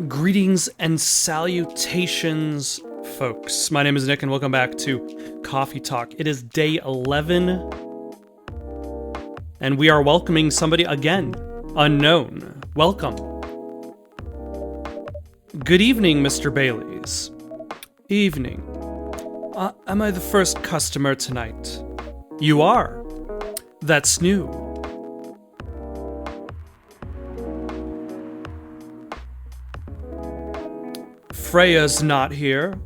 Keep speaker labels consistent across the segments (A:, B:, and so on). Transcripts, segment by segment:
A: Greetings and salutations, folks. My name is Nick and welcome back to Coffee Talk. It is day 11, and we are welcoming somebody again, unknown. Welcome. Good evening, Mr. Bailey's. Evening. Am I the first customer tonight? You are. That's new. Freya's not here.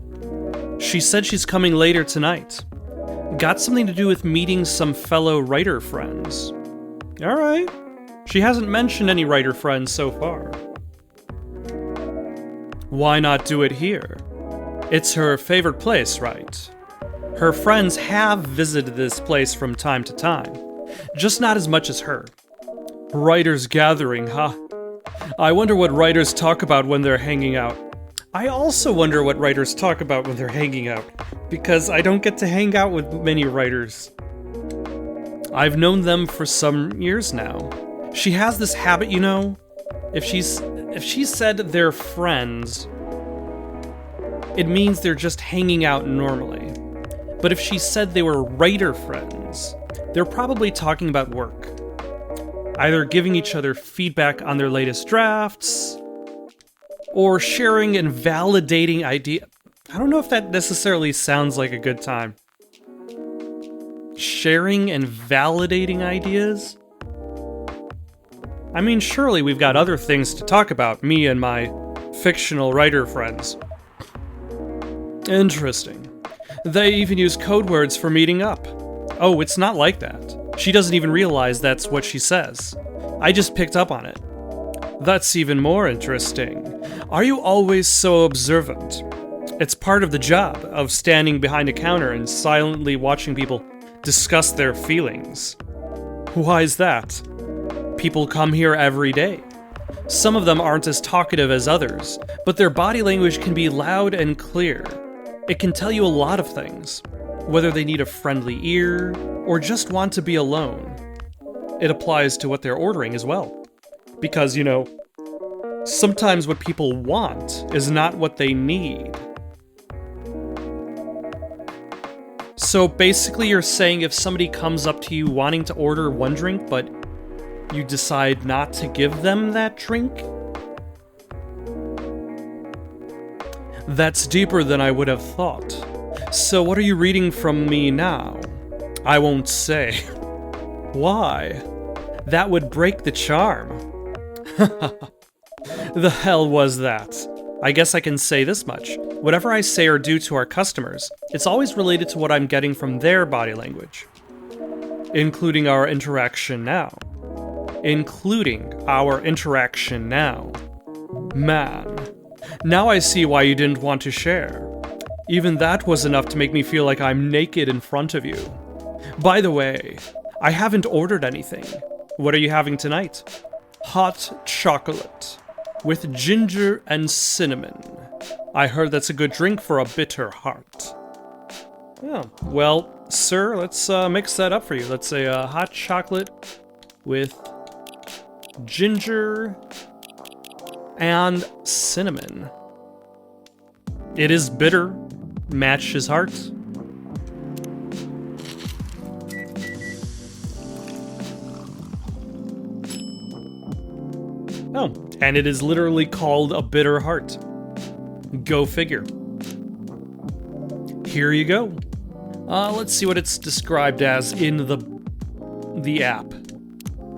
A: She said she's coming later tonight. Got something to do with meeting some fellow writer friends. Alright. She hasn't mentioned any writer friends so far. Why not do it here? It's her favorite place, right? Her friends have visited this place from time to time. Just not as much as her. Writers gathering, huh? I wonder what writers talk about when they're hanging out. I also wonder what writers talk about when they're hanging out, because I don't get to hang out with many writers. I've known them for some years now. She has this habit, you know, if she said they're friends, it means they're just hanging out normally. But if she said they were writer friends, they're probably talking about work. Either giving each other feedback on their latest drafts, or sharing and validating ideas. I don't know if that necessarily sounds like a good time. Sharing and validating ideas? I mean, surely we've got other things to talk about, me and my fictional writer friends. Interesting. They even use code words for meeting up. Oh, it's not like that. She doesn't even realize that's what she says. I just picked up on it. That's even more interesting. Are you always so observant? It's part of the job of standing behind a counter and silently watching people discuss their feelings. Why is that? People come here every day. Some of them aren't as talkative as others, but their body language can be loud and clear. It can tell you a lot of things, whether they need a friendly ear or just want to be alone. It applies to what they're ordering as well. Because, you know, sometimes what people want is not what they need. So basically you're saying if somebody comes up to you wanting to order one drink, but you decide not to give them that drink? That's deeper than I would have thought. So what are you reading from me now? I won't say. Why? That would break the charm. The hell was that? I guess I can say this much. Whatever I say or do to our customers, it's always related to what I'm getting from their body language. Including our interaction now. Man. Now I see why you didn't want to share. Even that was enough to make me feel like I'm naked in front of you. By the way, I haven't ordered anything. What are you having tonight? Hot chocolate with ginger and cinnamon. I heard that's a good drink for a bitter heart. Oh, well, sir, let's mix that up for you. Let's say hot chocolate with ginger and cinnamon. It is bitter. Match his heart. Oh, and it is literally called a bitter heart. Go figure. Here you go. Let's see what it's described as in the app.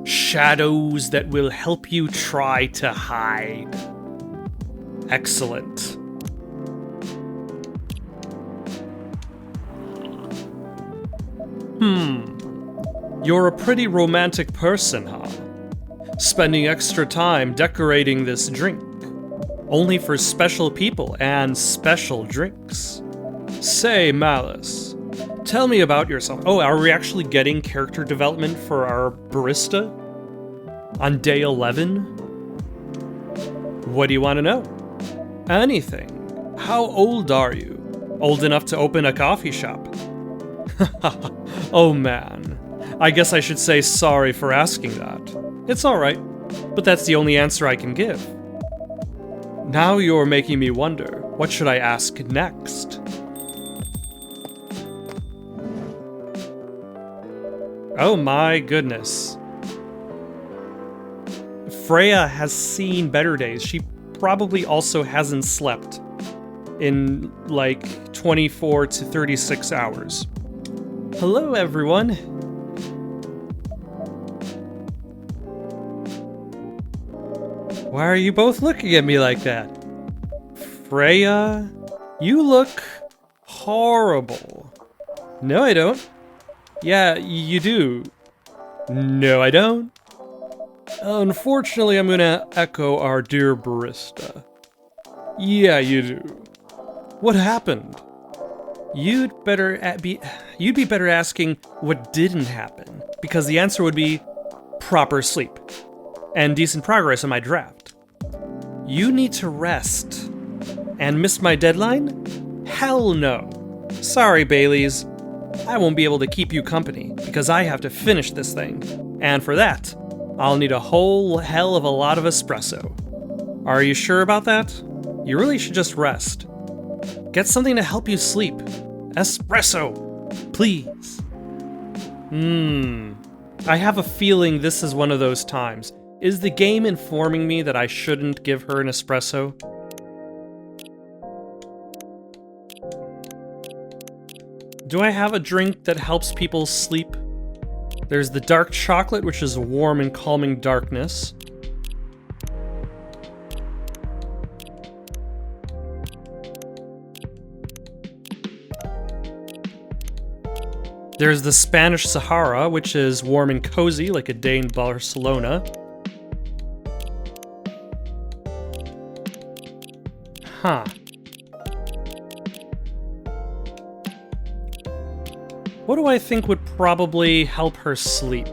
A: Shadows that will help you try to hide. Excellent. You're a pretty romantic person, huh? Spending extra time decorating this drink. Only for special people and special drinks. Say, Malice, tell me about yourself. Oh, are we actually getting character development for our barista? On day 11? What do you want to know? Anything. How old are you? Old enough to open a coffee shop? Oh man. I guess I should say sorry for asking that. It's alright, but that's the only answer I can give. Now you're making me wonder, what should I ask next? Oh my goodness. Freya has seen better days. She probably also hasn't slept in like 24 to 36 hours. Hello, everyone. Why are you both looking at me like that? Freya, you look horrible. No, I don't. Yeah, you do. No, I don't. Unfortunately, I'm gonna echo our dear barista. Yeah, you do. What happened? You'd be better asking what didn't happen, because the answer would be proper sleep and decent progress on my draft. You need to rest. And miss my deadline? Hell no. Sorry, Baileys. I won't be able to keep you company, because I have to finish this thing. And for that, I'll need a whole hell of a lot of espresso. Are you sure about that? You really should just rest. Get something to help you sleep. Espresso, please. I have a feeling this is one of those times. Is the game informing me that I shouldn't give her an espresso? Do I have a drink that helps people sleep? There's the dark chocolate, which is warm and calming darkness. There's the Spanish Sahara, which is warm and cozy like a day in Barcelona. Huh. What do I think would probably help her sleep?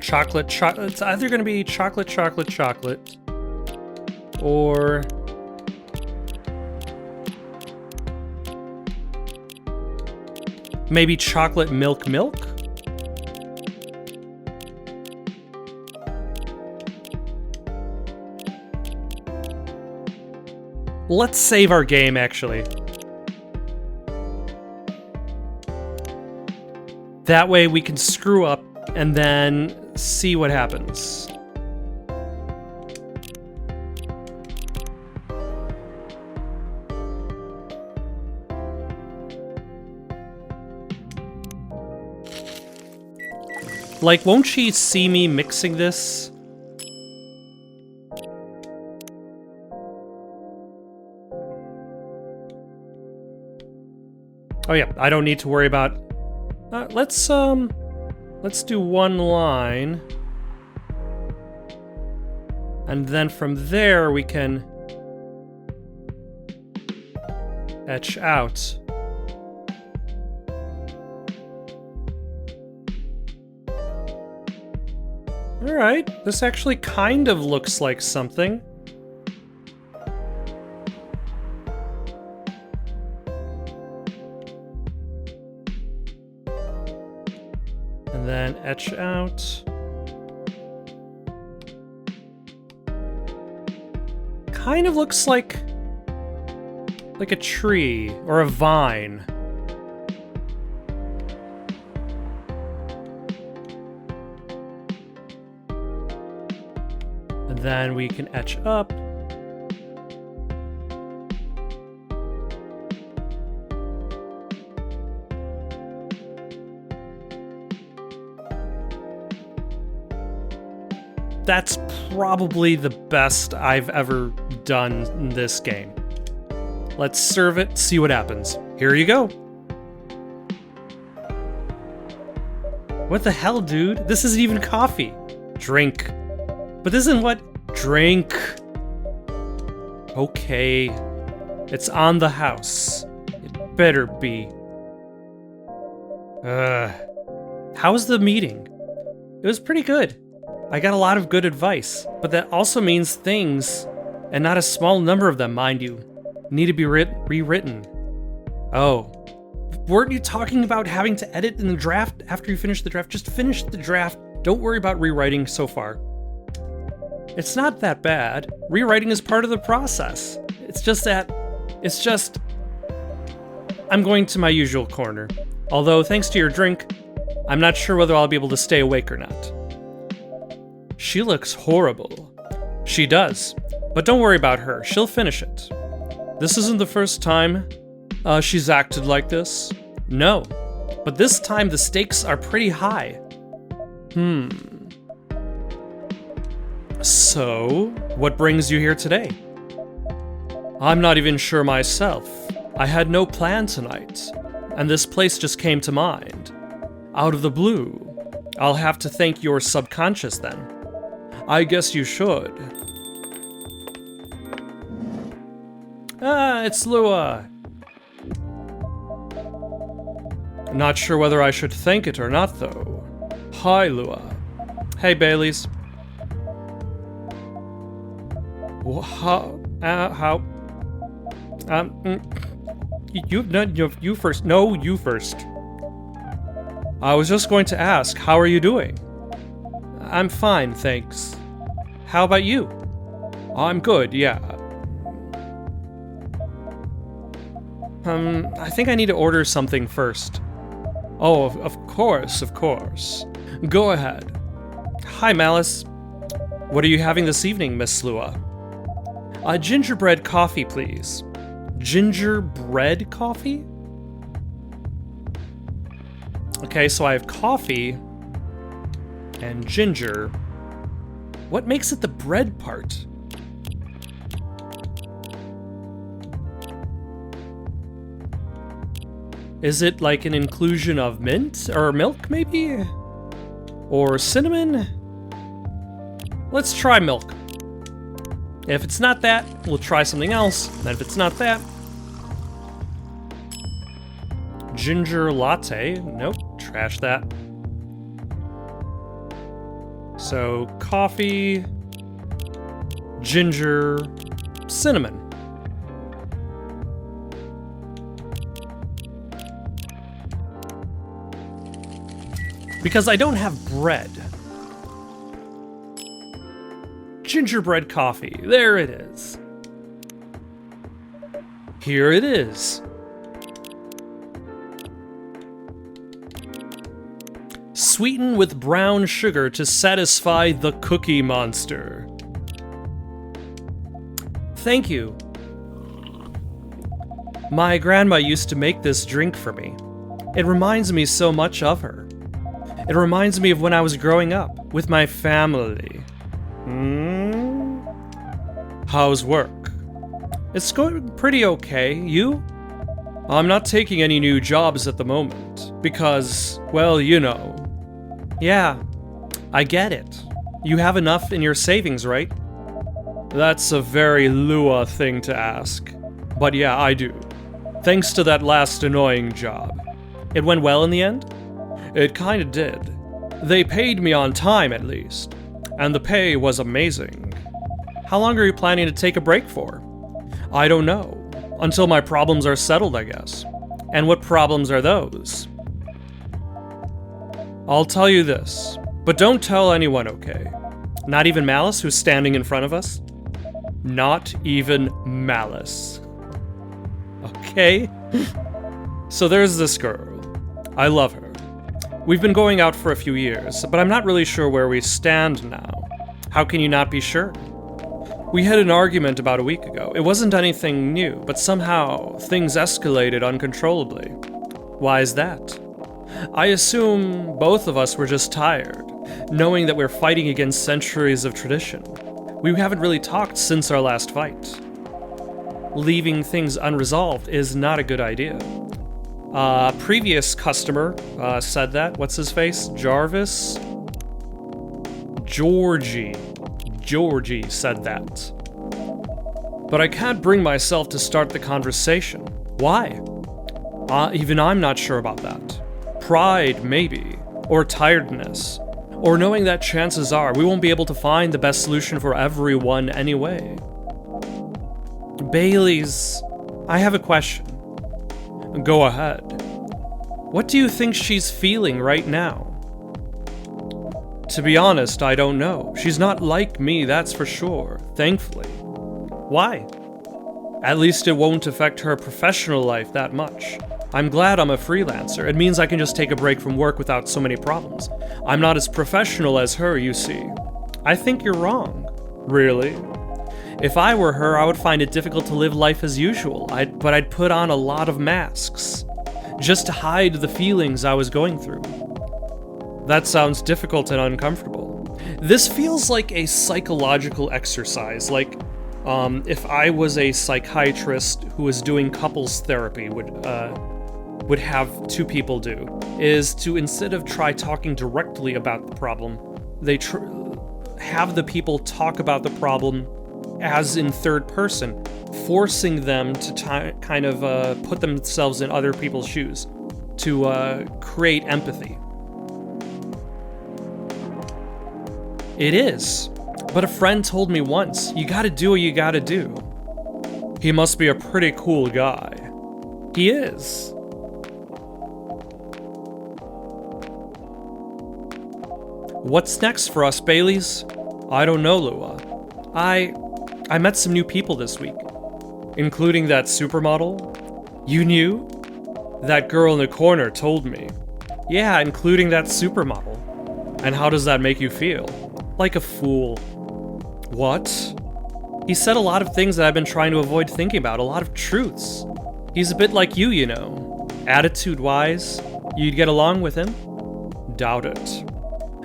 A: Chocolate. It's either going to be chocolate, or maybe chocolate milk. Let's save our game, actually. That way we can screw up and then see what happens. Like, won't she see me mixing this? Oh yeah, I don't need to worry about... Let's do one line. And then from there we can etch out. Alright, this actually kind of looks like something. And then etch out. Kind of looks like a tree or a vine. And then we can etch up. That's probably the best I've ever done in this game. Let's serve it, see what happens. Here you go. What the hell, dude? This isn't even coffee. Drink. But this isn't what? Drink. Okay. It's on the house. It better be. How was the meeting? It was pretty good. I got a lot of good advice, but that also means things And not a small number of them, mind you, need to be rewritten. Oh. Weren't you talking about having to edit in the draft after you finish the draft? Just finish the draft. Don't worry about rewriting so far. It's not that bad. Rewriting is part of the process. It's just I'm going to my usual corner. Although, thanks to your drink, I'm not sure whether I'll be able to stay awake or not. She looks horrible. She does. But don't worry about her. She'll finish it. This isn't the first time she's acted like this. No. But this time the stakes are pretty high. So, what brings you here today? I'm not even sure myself. I had no plan tonight, and this place just came to mind. Out of the blue. I'll have to thank your subconscious then. I guess you should. Ah, it's Lua. Not sure whether I should thank it or not, though. Hi, Lua. Hey, Baileys. How? You first. No, you first. I was just going to ask, how are you doing? I'm fine, thanks. How about you? I'm good, yeah. I think I need to order something first. Oh, of course. Go ahead. Hi, Malice. What are you having this evening, Miss Lua? Gingerbread coffee, please. Gingerbread coffee? Okay, so I have coffee and ginger. What makes it the bread part? Is it like an inclusion of mint or milk, maybe? Or cinnamon? Let's try milk. If it's not that, we'll try something else. And if it's not that, ginger latte. Nope, trash that. So, coffee, ginger, cinnamon. Because I don't have bread. Gingerbread coffee, there it is. Here it is. Sweeten with brown sugar to satisfy the cookie monster. Thank you. My grandma used to make this drink for me. It reminds me so much of her. It reminds me of when I was growing up with my family. How's work? It's going pretty okay. You? I'm not taking any new jobs at the moment because, well, you know. Yeah, I get it. You have enough in your savings, right? That's a very Lua thing to ask. But yeah, I do. Thanks to that last annoying job. It went well in the end? It kinda did. They paid me on time, at least. And the pay was amazing. How long are you planning to take a break for? I don't know. Until my problems are settled, I guess. And what problems are those? I'll tell you this, but don't tell anyone, okay? Not even Malice, who's standing in front of us? Not even Malice. Okay? So there's this girl. I love her. We've been going out for a few years, but I'm not really sure where we stand now. How can you not be sure? We had an argument about a week ago. It wasn't anything new, but somehow things escalated uncontrollably. Why is that? I assume both of us were just tired, knowing that we're fighting against centuries of tradition. We haven't really talked since our last fight. Leaving things unresolved is not a good idea. Previous customer said that. What's his face? Jarvis? Georgie said that. But I can't bring myself to start the conversation. Why? Even I'm not sure about that. Pride, maybe. Or tiredness. Or knowing that chances are we won't be able to find the best solution for everyone anyway. Bailey's... I have a question. Go ahead. What do you think she's feeling right now? To be honest, I don't know. She's not like me, that's for sure. Thankfully. Why? At least it won't affect her professional life that much. I'm glad I'm a freelancer. It means I can just take a break from work without so many problems. I'm not as professional as her, you see. I think you're wrong. Really? If I were her, I would find it difficult to live life as usual, but I'd put on a lot of masks, just to hide the feelings I was going through. That sounds difficult and uncomfortable. This feels like a psychological exercise, like if I was a psychiatrist who was doing couples therapy would have two people do, is to, instead of try talking directly about the problem, they have the people talk about the problem as in third person, forcing them to kind of put themselves in other people's shoes, to create empathy. It is. But a friend told me once, you gotta do what you gotta do. He must be a pretty cool guy. He is. What's next for us, Baileys? I don't know, Lua. I met some new people this week, including that supermodel. You knew? That girl in the corner told me. Yeah, including that supermodel. And how does that make you feel? Like a fool. What? He said a lot of things that I've been trying to avoid thinking about, a lot of truths. He's a bit like you know. Attitude-wise, you'd get along with him? Doubt it.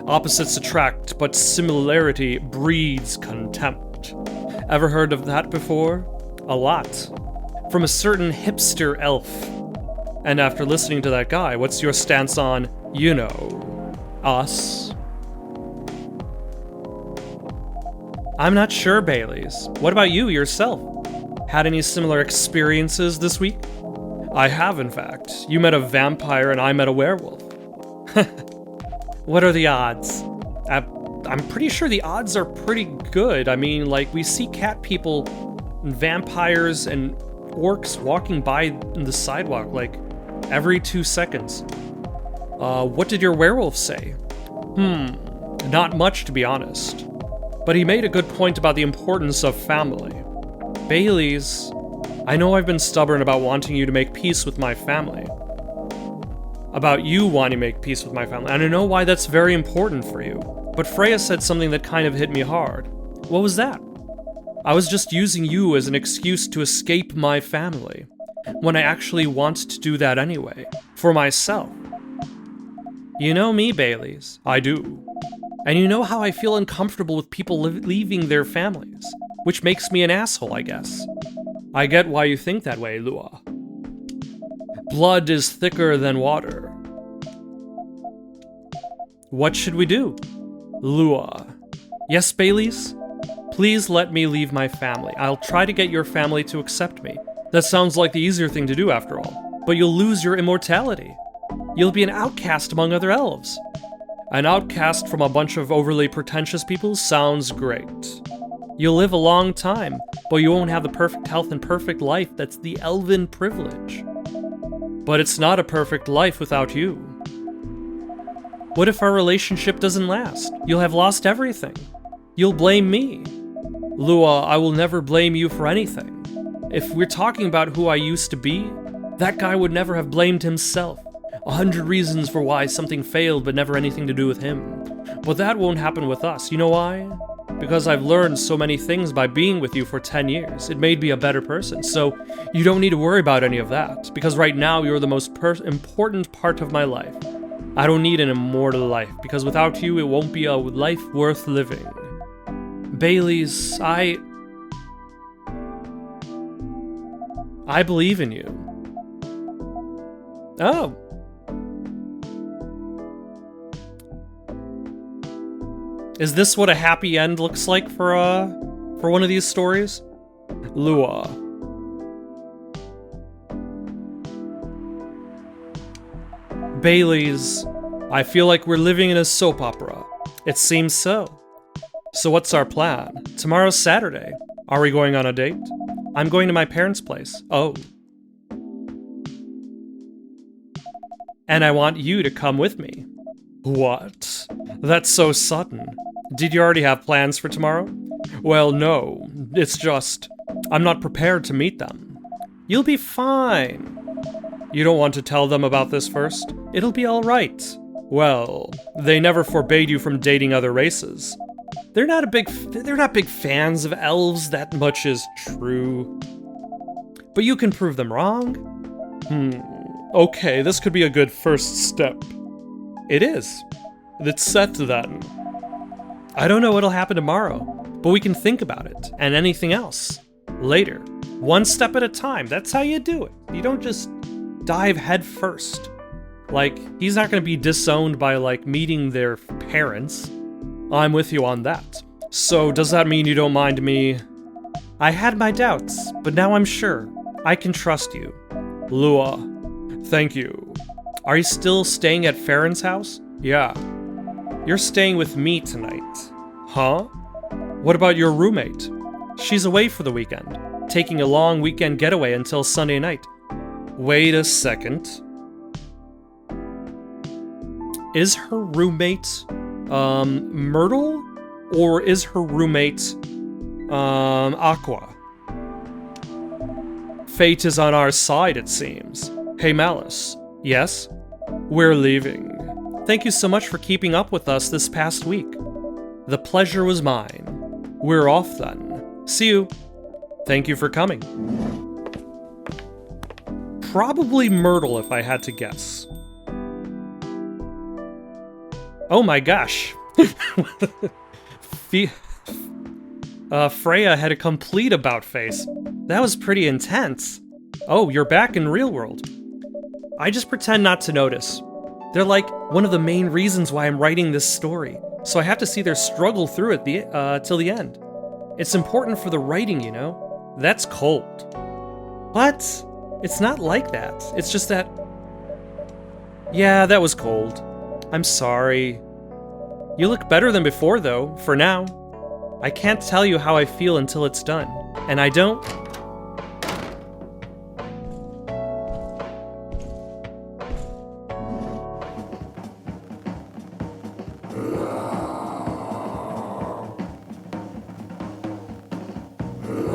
A: Opposites attract, but similarity breeds contempt. Ever heard of that before? A lot. From a certain hipster elf. And after listening to that guy, what's your stance on, you know, us? I'm not sure, Baileys. What about you, yourself? Had any similar experiences this week? I have, in fact. You met a vampire and I met a werewolf. What are the odds? I'm pretty sure the odds are pretty good. I mean, like, we see cat people, and vampires, and orcs walking by the sidewalk, like, every 2 seconds. What did your werewolf say? Not much, to be honest. But he made a good point about the importance of family. Baileys, I know I've been stubborn about wanting you to make peace with my family. About you wanting to make peace with my family, and I know why that's very important for you. But Freya said something that kind of hit me hard. What was that? I was just using you as an excuse to escape my family, when I actually want to do that anyway, for myself. You know me, Baileys. I do. And you know how I feel uncomfortable with people leaving their families, which makes me an asshole, I guess. I get why you think that way, Lua. Blood is thicker than water. What should we do? Lua. Yes, Baileys? Please let me leave my family. I'll try to get your family to accept me. That sounds like the easier thing to do after all. But you'll lose your immortality. You'll be an outcast among other elves. An outcast from a bunch of overly pretentious people sounds great. You'll live a long time, but you won't have the perfect health and perfect life that's the elven privilege. But it's not a perfect life without you. What if our relationship doesn't last? You'll have lost everything. You'll blame me. Lua, I will never blame you for anything. If we're talking about who I used to be, that guy would never have blamed himself. 100 reasons for why something failed, but never anything to do with him. But that won't happen with us. You know why? Because I've learned so many things by being with you for 10 years. It made me a better person, so you don't need to worry about any of that, because right now you're the most important part of my life. I don't need an immortal life, because without you, it won't be a life worth living. Baileys, I believe in you. Oh. Is this what a happy end looks like for one of these stories? Lua. Baileys, I feel like we're living in a soap opera. It seems so. So what's our plan? Tomorrow's Saturday. Are we going on a date? I'm going to my parents' place. Oh. And I want you to come with me. What? That's so sudden. Did you already have plans for tomorrow? Well, no. It's just, I'm not prepared to meet them. You'll be fine. You don't want to tell them about this first? It'll be all right. Well, they never forbade you from dating other races. They're not big fans of elves, that much is true. But you can prove them wrong? Okay, this could be a good first step. It is. It's set then. I don't know what'll happen tomorrow, but we can think about it, and anything else, later. One step at a time, that's how you do it. You don't just dive head first. Like, he's not gonna be disowned by, like, meeting their parents. I'm with you on that. So, does that mean you don't mind me? I had my doubts, but now I'm sure. I can trust you. Lua. Thank you. Are you still staying at Farron's house? Yeah. You're staying with me tonight. Huh? What about your roommate? She's away for the weekend, taking a long weekend getaway until Sunday night. Wait a second. Is her roommate, Myrtle? Or is her roommate, Aqua? Fate is on our side, it seems. Hey, Malice. Yes? We're leaving. Thank you so much for keeping up with us this past week. The pleasure was mine. We're off then. See you. Thank you for coming. Probably Myrtle if I had to guess. Oh my gosh. Freya had a complete about face. That was pretty intense. Oh, you're back in real world. I just pretend not to notice. They're like one of the main reasons why I'm writing this story, so I have to see their struggle through it till the end. It's important for the writing, you know? That's cold. What? It's not like that. It's just that... Yeah, that was cold. I'm sorry. You look better than before, though, for now. I can't tell you how I feel until it's done. And I don't...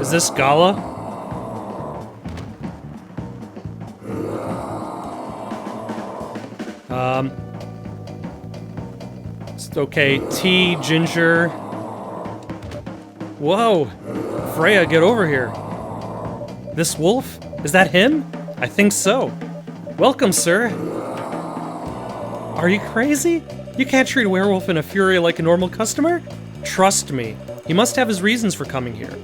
A: Is this Gala? Okay, tea, ginger. Whoa! Freya, get over here. This wolf? Is that him? I think so. Welcome, sir. Are you crazy? You can't treat a werewolf in a fury like a normal customer? Trust me. He must have his reasons for coming here.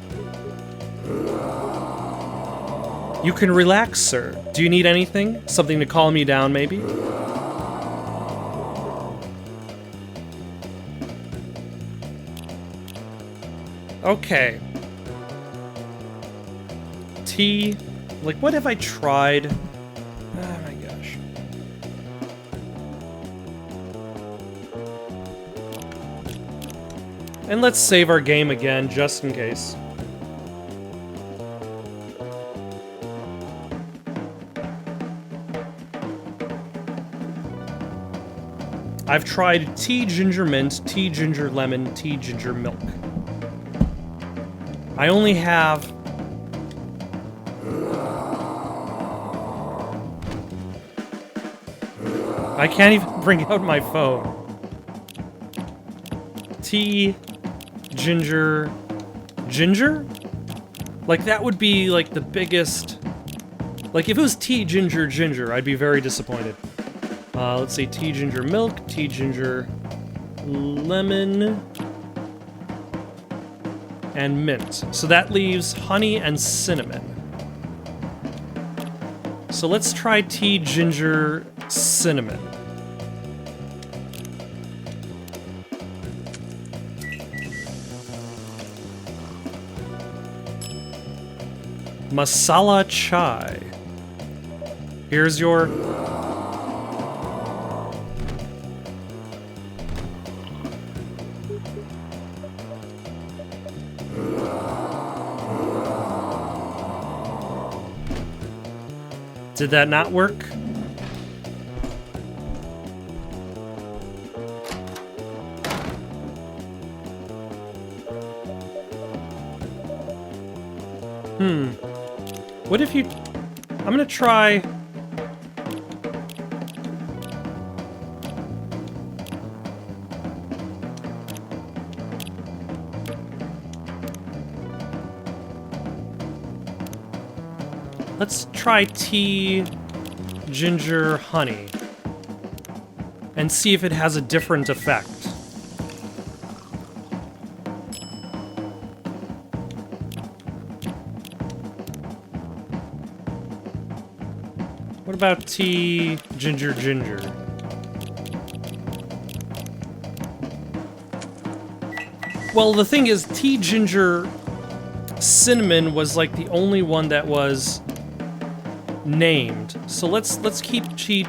A: You can relax, sir. Do you need anything? Something to calm you down, maybe? Okay. Tea. Like, what have I tried? Oh my gosh. And let's save our game again, just in case. I've tried tea ginger mint, tea ginger lemon, tea ginger milk. I only have... I can't even bring out my phone. Tea, ginger... Ginger? Like, that would be, like, the biggest... Like, if it was tea, ginger, ginger, I'd be very disappointed. Let's say tea, ginger, milk, tea, ginger, lemon... and mint. So that leaves honey and cinnamon. So let's try tea, ginger, cinnamon. Masala chai. Here's your... Did that not work? What if you... I'm gonna try... Let's try tea, ginger, honey. And see if it has a different effect. What about tea, ginger, ginger? Well, the thing is, tea, ginger, cinnamon was like the only one that was named. So let's keep tea,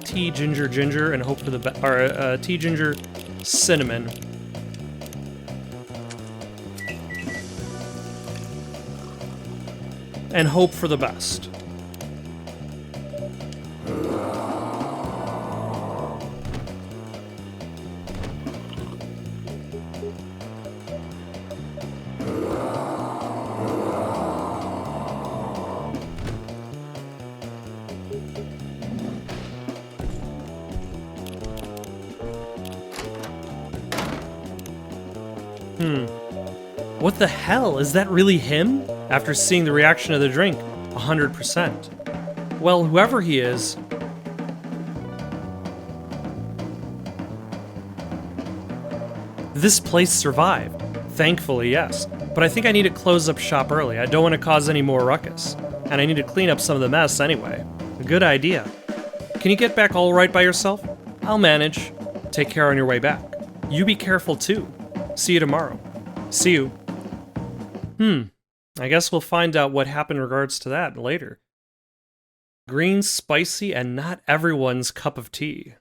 A: ginger, ginger, and hope for the best. Or tea, ginger, cinnamon. And hope for the best. What the hell? Is that really him? After seeing the reaction of the drink, 100%. Well, whoever he is... This place survived. Thankfully, yes. But I think I need to close up shop early. I don't want to cause any more ruckus. And I need to clean up some of the mess anyway. A good idea. Can you get back all right by yourself? I'll manage. Take care on your way back. You be careful too. See you tomorrow. See you. I guess we'll find out what happened in regards to that later. Green, spicy, and not everyone's cup of tea.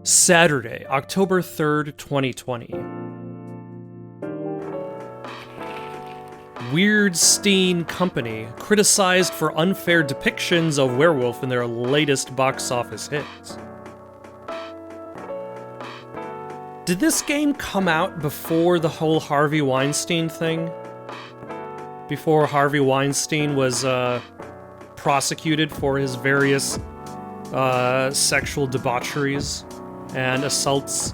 A: Saturday, October 3rd, 2020. Weirdstein Company criticized for unfair depictions of werewolf in their latest box office hits. Did this game come out before the whole Harvey Weinstein thing? Before Harvey Weinstein was prosecuted for his various sexual debaucheries and assaults?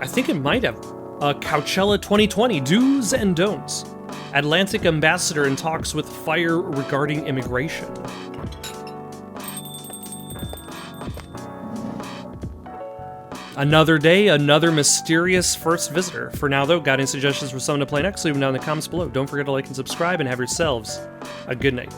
A: I think it might have. Coachella 2020, do's and don'ts. Atlantic ambassador in talks with fire regarding immigration. Another day, another mysterious first visitor. For now, though, got any suggestions for someone to play next? Leave them down in the comments below. Don't forget to like and subscribe, and have yourselves a good night.